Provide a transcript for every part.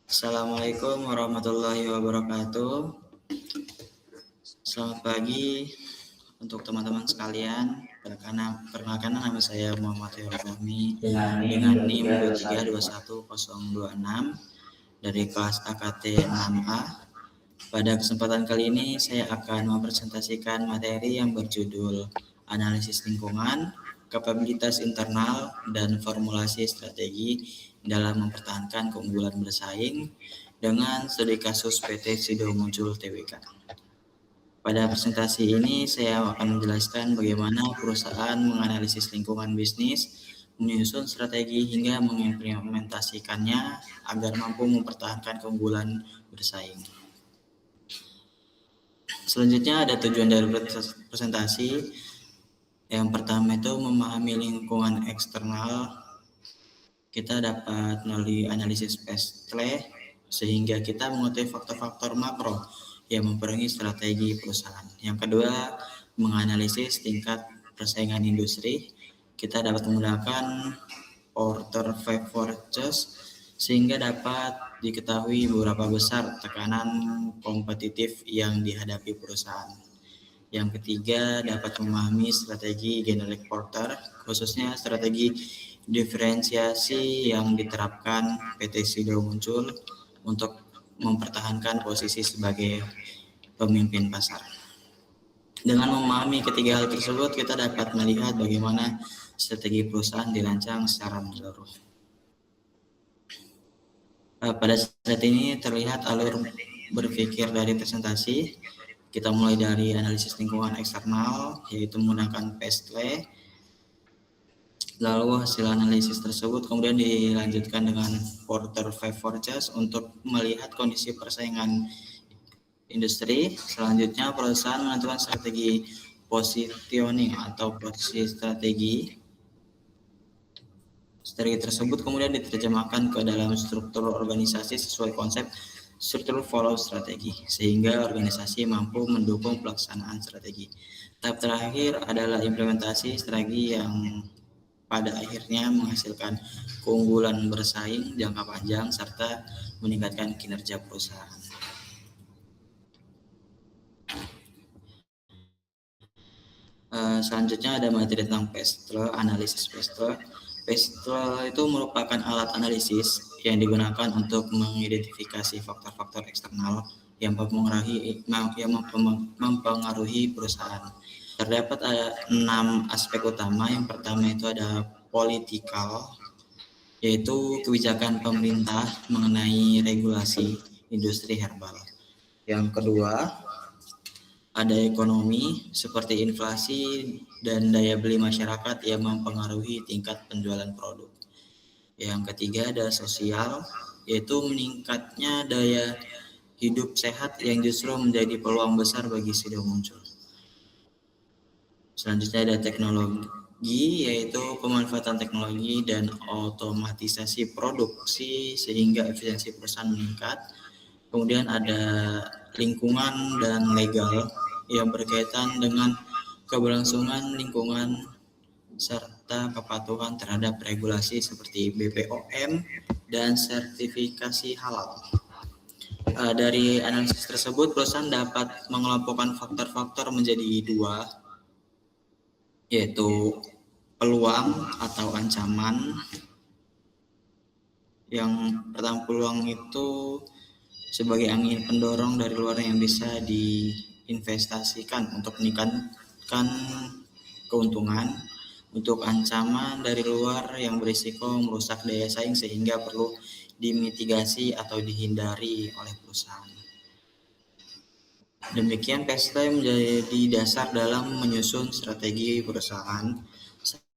Assalamualaikum warahmatullahi wabarakatuh. Selamat pagi untuk teman-teman sekalian. Perkenalkan nama saya Muhammad Fahmi dengan NIM 2321026 dari kelas AKT 6A. Pada kesempatan kali ini saya akan mempresentasikan materi yang berjudul Analisis Lingkungan, Kapabilitas Internal, dan Formulasi Strategi dalam mempertahankan keunggulan bersaing dengan studi kasus PT Sido Muncul Tbk. Pada presentasi ini saya akan menjelaskan bagaimana perusahaan menganalisis lingkungan bisnis, menyusun strategi hingga mengimplementasikannya agar mampu mempertahankan keunggulan bersaing. Selanjutnya ada tujuan dari presentasi. Yang pertama itu memahami lingkungan eksternal. Kita dapat melalui analisis PESTLE sehingga kita mengetahui faktor-faktor makro yang mempengaruhi strategi perusahaan. Yang kedua, menganalisis tingkat persaingan industri. Kita dapat menggunakan Porter 5 Forces sehingga dapat diketahui beberapa besar tekanan kompetitif yang dihadapi perusahaan. Yang ketiga, dapat memahami strategi generik Porter, khususnya strategi diferensiasi yang diterapkan PT Sido Muncul untuk mempertahankan posisi sebagai pemimpin pasar. Dengan memahami ketiga hal tersebut, kita dapat melihat bagaimana strategi perusahaan dirancang secara menyeluruh. Pada saat ini terlihat alur berpikir dari presentasi. Kita mulai dari analisis lingkungan eksternal, yaitu menggunakan PESTLE. Lalu hasil analisis tersebut kemudian dilanjutkan dengan Porter 5 Forces untuk melihat kondisi persaingan industri. Selanjutnya perusahaan menentukan strategi positioning atau posisi strategi. Strategi tersebut kemudian diterjemahkan ke dalam struktur organisasi sesuai konsep struktur follow strategi, sehingga organisasi mampu mendukung pelaksanaan strategi. Tahap terakhir adalah implementasi strategi yang pada akhirnya menghasilkan keunggulan bersaing jangka panjang serta meningkatkan kinerja perusahaan. Selanjutnya ada materi tentang PESTLE, analisis PESTLE. PESTLE itu merupakan alat analisis yang digunakan untuk mengidentifikasi faktor-faktor eksternal yang mempengaruhi perusahaan. Terdapat ada 6 aspek utama. Yang pertama itu ada politikal, yaitu kebijakan pemerintah mengenai regulasi industri herbal. Yang kedua, ada ekonomi seperti inflasi dan daya beli masyarakat yang mempengaruhi tingkat penjualan produk. Yang ketiga ada sosial, yaitu meningkatnya daya hidup sehat yang justru menjadi peluang besar bagi Sido Muncul. Selanjutnya ada teknologi, yaitu pemanfaatan teknologi dan otomatisasi produksi sehingga efisiensi perusahaan meningkat. Kemudian ada lingkungan dan legal yang berkaitan dengan keberlangsungan lingkungan serta kepatuhan terhadap regulasi seperti BPOM dan sertifikasi halal. Dari analisis tersebut, perusahaan dapat mengelompokkan faktor-faktor menjadi 2, yaitu peluang atau ancaman. Yang pertama, peluang itu sebagai angin pendorong dari luar yang bisa diinvestasikan untuk meningkatkan keuntungan. Untuk ancaman dari luar yang berisiko merusak daya saing sehingga perlu dimitigasi atau dihindari oleh perusahaan. Demikian PESTLE menjadi dasar dalam menyusun strategi perusahaan.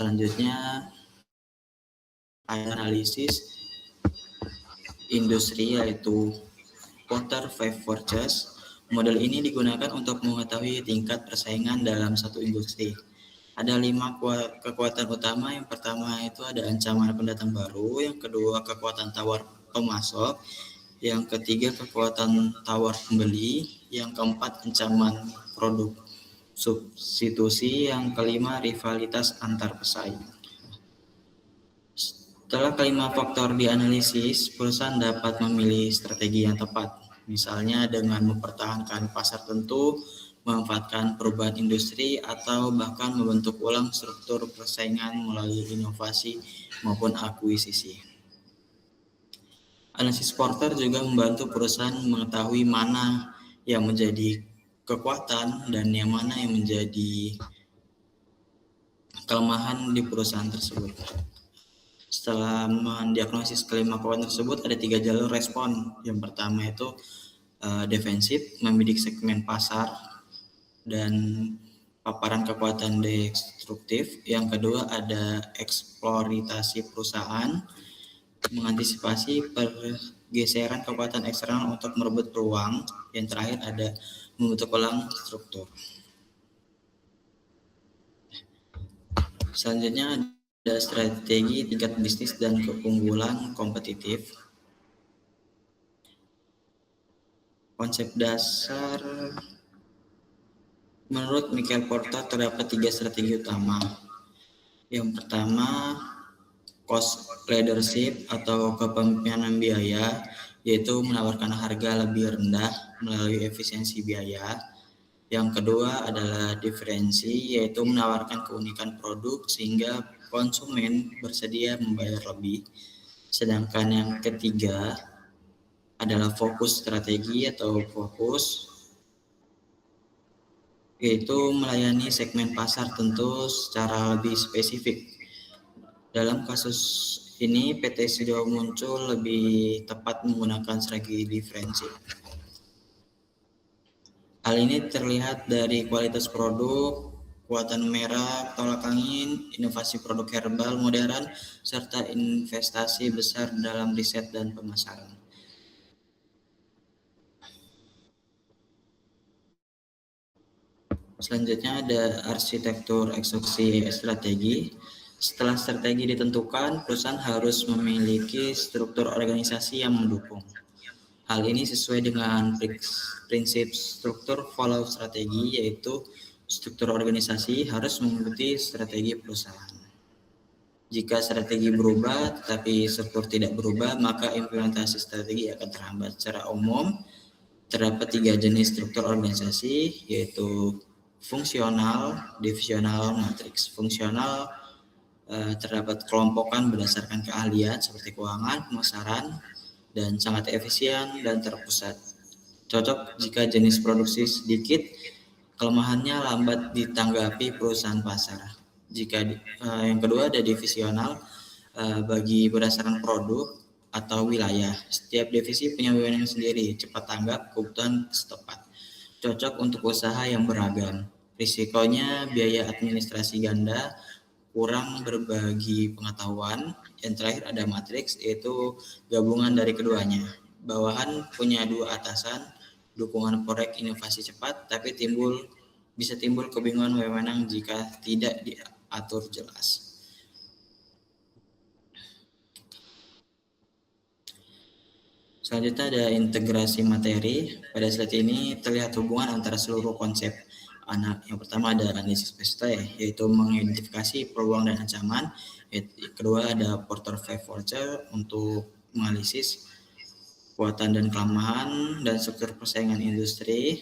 Selanjutnya analisis industri, yaitu Porter 5 Forces. Model ini digunakan untuk mengetahui tingkat persaingan dalam satu industri. Ada 5 kekuatan utama. Yang pertama itu ada ancaman pendatang baru, yang kedua kekuatan tawar pemasok, yang ketiga kekuatan tawar pembeli, yang keempat ancaman produk substitusi, yang kelima rivalitas antar pesaing. Setelah kelima faktor dianalisis, perusahaan dapat memilih strategi yang tepat, misalnya dengan mempertahankan pasar tertentu, memanfaatkan perubahan industri, atau bahkan membentuk ulang struktur persaingan melalui inovasi maupun akuisisi. Analisis Porter juga membantu perusahaan mengetahui mana yang menjadi kekuatan dan yang mana yang menjadi kelemahan di perusahaan tersebut. Setelah mendiagnosis kelima kekuatan tersebut, ada 3 jalur respon. Yang pertama itu defensif, membidik segmen pasar dan paparan kekuatan destruktif. Yang kedua ada eksploitasi perusahaan, mengantisipasi pergeseran kekuatan eksternal untuk merebut peluang. Yang terakhir ada membentuk ulang struktur. Selanjutnya ada strategi tingkat bisnis dan keunggulan kompetitif. Konsep dasar menurut Michael Porter terdapat 3 strategi utama. Yang pertama, cost leadership atau kepemimpinan biaya, yaitu menawarkan harga lebih rendah melalui efisiensi biaya. Yang kedua adalah diferensi, yaitu menawarkan keunikan produk sehingga konsumen bersedia membayar lebih. Sedangkan yang ketiga adalah fokus strategi atau fokus, yaitu melayani segmen pasar tentu secara lebih spesifik. Dalam kasus ini, PT Sido Muncul lebih tepat menggunakan strategi diferensi. Hal ini terlihat dari kualitas produk, kekuatan merek, tolak angin, inovasi produk herbal modern, serta investasi besar dalam riset dan pemasaran. Selanjutnya ada arsitektur eksekusi strategi. Setelah strategi ditentukan, perusahaan harus memiliki struktur organisasi yang mendukung. Hal ini sesuai dengan prinsip struktur follow strategi, yaitu struktur organisasi harus mengikuti strategi perusahaan. Jika strategi berubah tetapi struktur tidak berubah, maka implementasi strategi akan terhambat. Secara umum, terdapat 3 jenis struktur organisasi, yaitu fungsional, divisional, matriks. Fungsional terdapat kelompokan berdasarkan keahlian seperti keuangan, pemasaran, dan sangat efisien dan terpusat. Cocok jika jenis produksi sedikit, kelemahannya lambat ditanggapi perusahaan pasar. Jika yang kedua ada divisional, bagi berdasarkan produk atau wilayah. Setiap divisi punya wewenang sendiri, cepat tanggap kebutuhan setempat. Cocok untuk usaha yang beragam. Risikonya biaya administrasi ganda, kurang berbagi pengetahuan. Yang terakhir ada matriks, yaitu gabungan dari keduanya. Bawahan punya 2 atasan, dukungan proyek inovasi cepat, tapi bisa timbul kebingungan wewenang jika tidak diatur jelas. Selanjutnya ada integrasi materi. Pada slide ini terlihat hubungan antara seluruh konsep. Yang pertama ada analisis PST, yaitu mengidentifikasi peluang dan ancaman. Yang kedua ada Porter 5 Voucher untuk menganalisis kekuatan dan kelemahan dan struktur persaingan industri.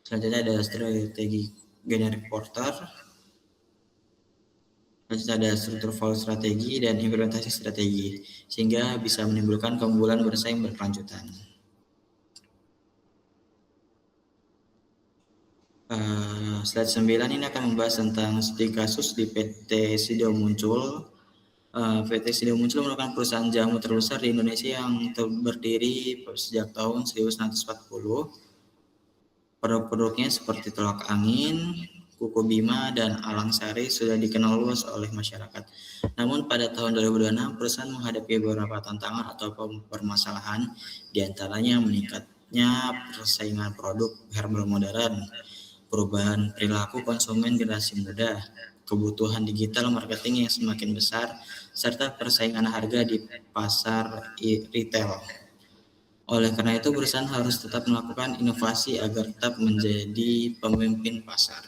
Selanjutnya ada strategi generik Porter. Selanjutnya ada struktur follow strategi dan implementasi strategi, sehingga bisa menimbulkan keunggulan bersaing berkelanjutan. Slide 9 ini akan membahas tentang studi kasus di PT Sido Muncul. PT Sido Muncul merupakan perusahaan jamu terbesar di Indonesia yang berdiri sejak tahun 1940. Produk-produknya seperti tolak angin, kuku bima, dan alang sari sudah dikenal luas oleh masyarakat. Namun pada tahun 2026, perusahaan menghadapi beberapa tantangan atau permasalahan, diantaranya meningkatnya persaingan produk herbal modern, perubahan perilaku konsumen generasi muda, kebutuhan digital marketing yang semakin besar, serta persaingan harga di pasar retail. Oleh karena itu, perusahaan harus tetap melakukan inovasi agar tetap menjadi pemimpin pasar.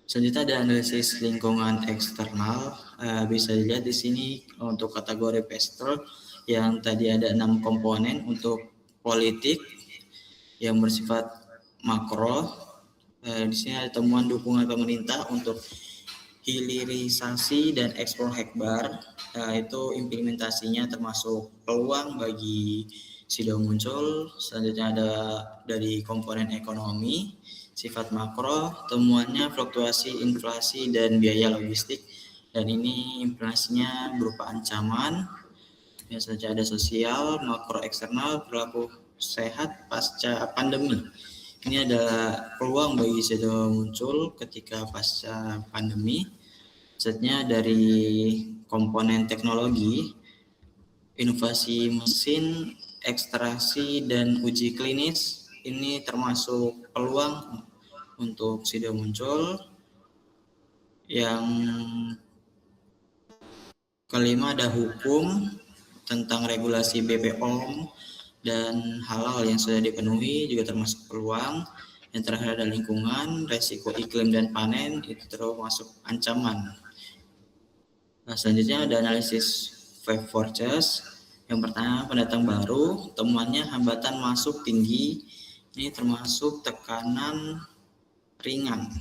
Selanjutnya ada analisis lingkungan eksternal. Bisa dilihat di sini untuk kategori pestel yang tadi ada 6 komponen. Untuk politik yang bersifat makro, di sini ada temuan dukungan pemerintah untuk hilirisasi dan ekspor hekbar. Itu implementasinya termasuk peluang bagi SIDO muncul. Selanjutnya ada dari komponen ekonomi, sifat makro, temuannya fluktuasi inflasi dan biaya logistik. Dan ini inflasinya berupa ancaman. Biasanya ada sosial, makro eksternal, perilaku sehat pasca pandemi. Ini adalah peluang bagi SIDO muncul ketika pasca pandemi. Setnya dari komponen teknologi, inovasi mesin, ekstraksi, dan uji klinis. Ini termasuk peluang untuk SIDO muncul. Yang kelima ada hukum tentang regulasi BPOM dan hal-hal yang sudah dipenuhi juga termasuk peluang. Yang terakhir ada lingkungan, resiko iklim dan panen, itu termasuk ancaman. Selanjutnya ada analisis Five Forces. Yang pertama, pendatang baru, temuannya hambatan masuk tinggi, ini termasuk tekanan ringan.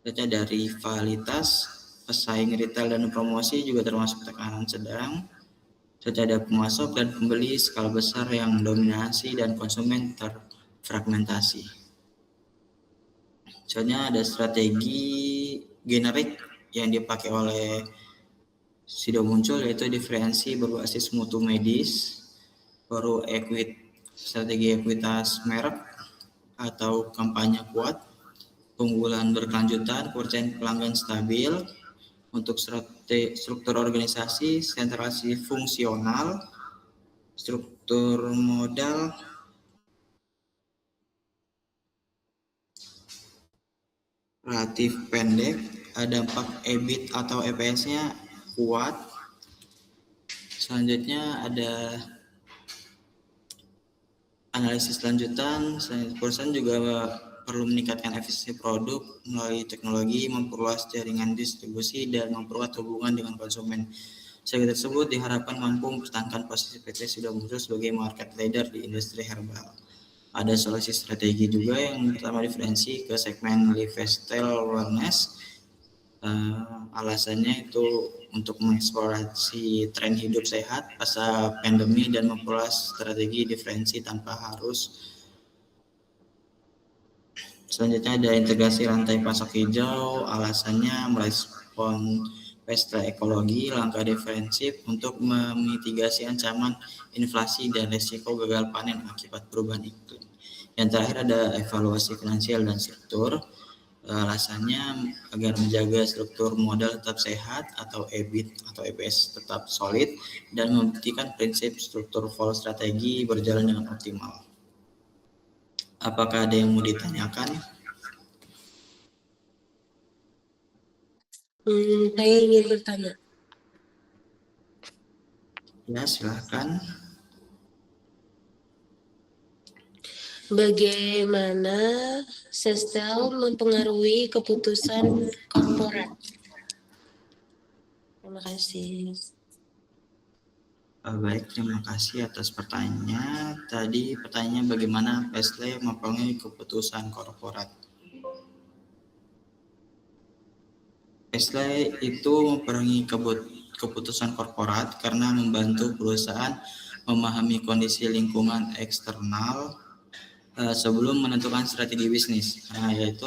Selanjutnya ada rivalitas, pesaing retail dan promosi juga termasuk tekanan sedang. Selanjutnya ada pemasok dan pembeli skala besar yang dominasi dan konsumen terfragmentasi. Selanjutnya ada strategi generik yang dipakai oleh SIDO muncul, yaitu diferensi berbasis mutu medis, baru strategi ekuitas merek atau kampanye kuat, keunggulan berkelanjutan, kepercayaan pelanggan stabil. Untuk struktur organisasi, sentralisasi fungsional, struktur modal, relatif pendek, dampak EBIT atau EPS-nya kuat. Selanjutnya ada analisis lanjutan. Perusahaan juga perlu meningkatkan efisiensi produk melalui teknologi, memperluas jaringan distribusi, dan memperkuat hubungan dengan konsumen. Strategi tersebut diharapkan mampu mempertahankan posisi PT SIDO muncul sebagai market leader di industri herbal. Ada solusi strategi juga. Yang pertama, diferensi ke segmen lifestyle wellness. Alasannya itu untuk mengeksplorasi tren hidup sehat pasca pandemi dan memperluas strategi diferensi tanpa harus. Selanjutnya ada integrasi rantai pasok hijau. Alasannya merespon pesta ekologi, langkah defensif untuk memitigasi ancaman inflasi dan risiko gagal panen akibat perubahan iklim. Yang terakhir ada evaluasi finansial dan struktur. Alasannya agar menjaga struktur modal tetap sehat atau EBIT atau EPS tetap solid dan membuktikan prinsip struktur vol strategi berjalan dengan optimal. Apakah ada yang mau ditanyakan? Saya ingin bertanya. Ya, silakan. Bagaimana Sestel mempengaruhi keputusan korporat? Terima kasih. Baik, terima kasih atas pertanyaannya. Tadi pertanyaannya bagaimana Pestle mempengaruhi keputusan korporat. Pestle itu mempengaruhi keputusan korporat karena membantu perusahaan memahami kondisi lingkungan eksternal sebelum menentukan strategi bisnis. Yaitu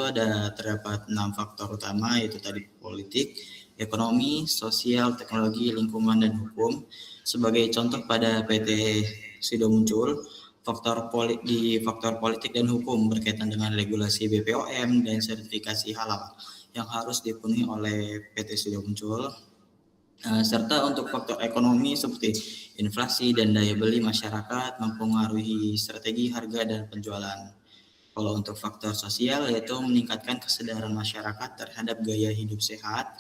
terdapat 6 faktor utama, yaitu tadi politik, ekonomi, sosial, teknologi, lingkungan, dan hukum. Sebagai contoh pada PT SIDO muncul, faktor politik dan hukum berkaitan dengan regulasi BPOM dan sertifikasi halal yang harus dipenuhi oleh PT SIDO muncul. Serta untuk faktor ekonomi seperti inflasi dan daya beli masyarakat mempengaruhi strategi harga dan penjualan. Kalau untuk faktor sosial, yaitu meningkatkan kesadaran masyarakat terhadap gaya hidup sehat,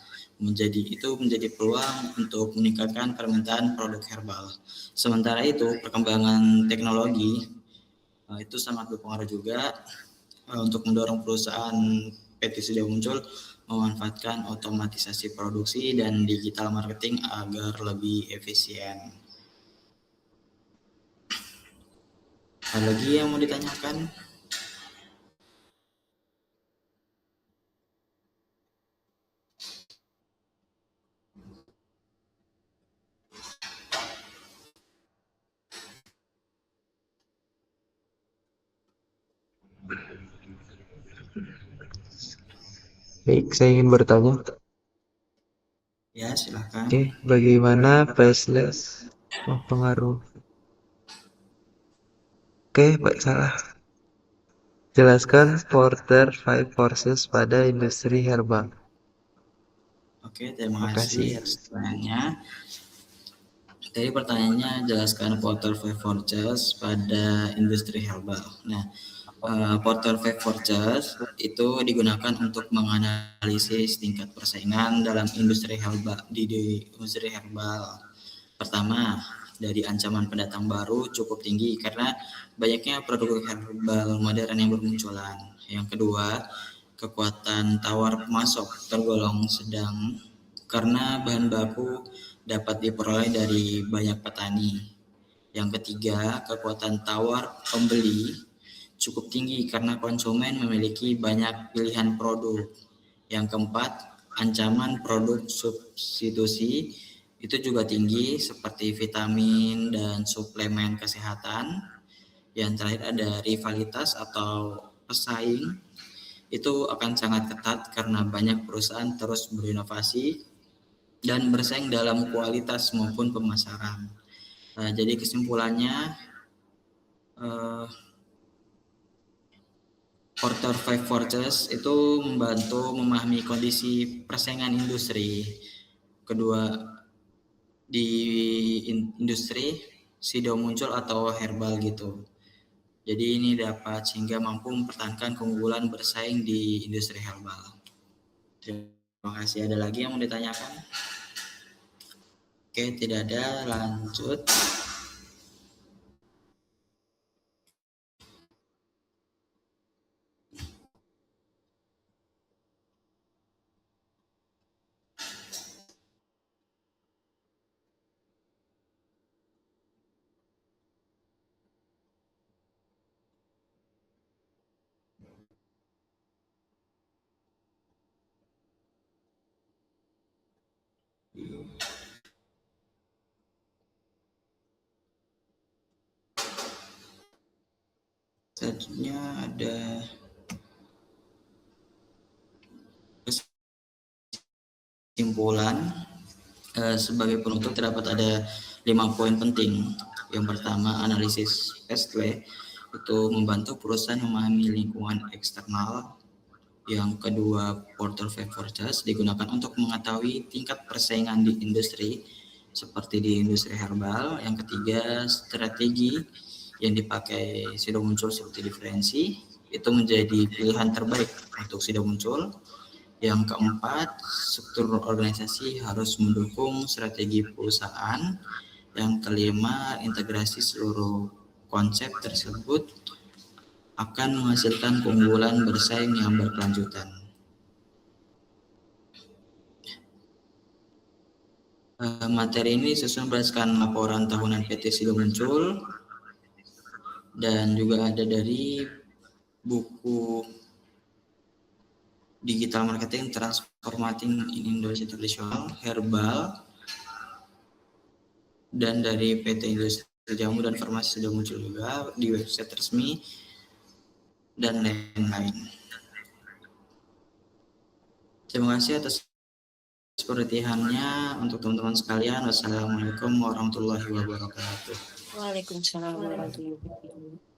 menjadi peluang untuk meningkatkan permintaan produk herbal. Sementara itu, perkembangan teknologi itu sangat berpengaruh juga untuk mendorong perusahaan PT Sudah Muncul memanfaatkan otomatisasi produksi dan digital marketing agar lebih efisien. Ada lagi yang mau ditanyakan? Baik, saya ingin bertanya. Ya, silakan. Oke, bagaimana faceless mempengaruhi? Oke, baik, salah. Jelaskan Porter Five Forces pada industri herbal. Oke, terima Makasih. kasih atas pertanyaannya. Tadi pertanyaannya jelaskan Porter Five Forces pada industri herbal. Nah, Porter Five Forces itu digunakan untuk menganalisis tingkat persaingan dalam industri herbal di industri herbal. Pertama, dari ancaman pendatang baru cukup tinggi karena banyaknya produk herbal modern yang bermunculan. Yang kedua, kekuatan tawar pemasok tergolong sedang karena bahan baku dapat diperoleh dari banyak petani. Yang ketiga, kekuatan tawar pembeli cukup tinggi karena konsumen memiliki banyak pilihan produk. Yang keempat, ancaman produk substitusi itu juga tinggi seperti vitamin dan suplemen kesehatan. Yang terakhir ada rivalitas atau pesaing itu akan sangat ketat karena banyak perusahaan terus berinovasi dan bersaing dalam kualitas maupun pemasaran. Jadi kesimpulannya, Porter Five Forces itu membantu memahami kondisi persaingan industri kedua di industri sido muncul atau herbal gitu. Jadi ini dapat sehingga mampu mempertahankan keunggulan bersaing di industri herbal. Terima kasih. Ada lagi yang mau ditanyakan? Oke, tidak ada. Lanjut. Selanjutnya ada kesimpulan. Sebagai penutup terdapat ada 5 poin penting. Yang pertama, analisis Pestle itu membantu perusahaan memahami lingkungan eksternal. Yang kedua, Porter Five Forces digunakan untuk mengetahui tingkat persaingan di industri seperti di industri herbal. Yang ketiga, strategi yang dipakai sudah muncul seperti diferensi itu menjadi pilihan terbaik untuk sudah muncul. Yang keempat, struktur organisasi harus mendukung strategi perusahaan. Yang kelima, integrasi seluruh konsep tersebut akan menghasilkan keunggulan bersaing yang berkelanjutan. Materi ini sesuai berdasarkan laporan tahunan PT Sido Muncul dan juga ada dari buku Digital Marketing Transforming Industry Traditional Herbal dan dari PT Industri Jamu dan Farmasi sudah muncul juga di website resmi dan lain-lain. Terima kasih atas perhatiannya untuk teman-teman sekalian. Wassalamualaikum warahmatullahi wabarakatuh. Waalaikumsalam warahmatullahi wabarakatuh.